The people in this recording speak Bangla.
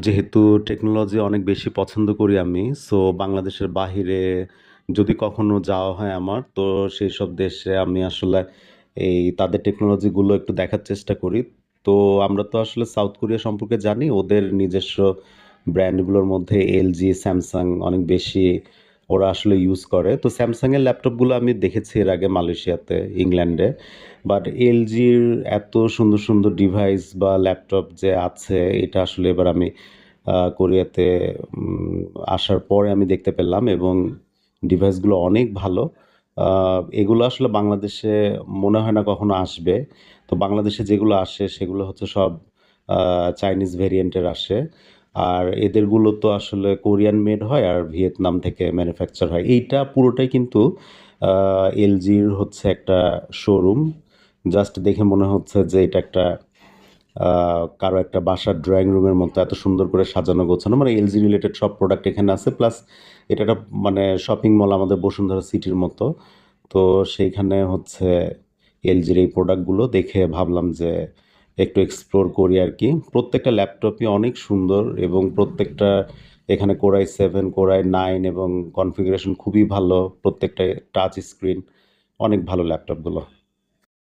যেহেতু টেকনোলজি অনেক বেশি পছন্দ করি আমি, সো বাংলাদেশের বাহিরে যদি কখনো যাওয়া হয় আমার, তো সেইসব দেশে আমি আসলে তাদের টেকনোলজিগুলো একটু দেখার চেষ্টা করি। তো আমরা তো আসলে সাউথ কোরিয়া সম্পর্কে জানি, ওদের নিজস্ব ব্র্যান্ডগুলোর মধ্যে এলজি, স্যামসাং অনেক বেশি ওরা আসলে ইউজ করে। তো স্যামসাংয়ের ল্যাপটপগুলো আমি দেখেছি এর আগে মালয়েশিয়াতে, ইংল্যান্ডে। বাট এলজির এত সুন্দর সুন্দর ডিভাইস বা ল্যাপটপ যে আছে, এটা আসলে এবার আমি কোরিয়াতে উম, আসার পরে আমি দেখতে পেলাম, এবং ডিভাইসগুলো অনেক ভালো। এগুলো আসলে বাংলাদেশে মনে হয় না কখনো আসবে। তো বাংলাদেশে যেগুলো আসে সেগুলো হচ্ছে সব চাইনিজ ভেরিয়েন্টের আসে। আর এদেরগুলো তো আসলে কোরিয়ান মেড হয় আর ভিয়েতনাম থেকে ম্যানুফ্যাকচার হয়। এইটা পুরোটাই কিন্তু এলজির হচ্ছে একটা শোরুম। জাস্ট দেখে মনে হচ্ছে যে এটা একটা কারো একটা বাসার ড্রয়িং রুমের মতো এত সুন্দর করে সাজানো গোছানো, মানে এলজি রিলেটেড সব প্রোডাক্ট এখানে আছে। প্লাস এটা একটা মানে শপিং মল আমাদের বসুন্ধরা সিটির মতো। তো সেইখানে হচ্ছে এলজির এই প্রোডাক্টগুলো দেখে ভাবলাম যে একটু এক্সপ্লোর করি আর কি। প্রত্যেকটা ল্যাপটপই অনেক সুন্দর, এবং প্রত্যেকটা এখানে কোরাই 7, কোরাই 9, এবং কনফিগারেশন খুবই ভালো। প্রত্যেকটা টাচ স্ক্রিন, অনেক ভালো ল্যাপটপগুলো।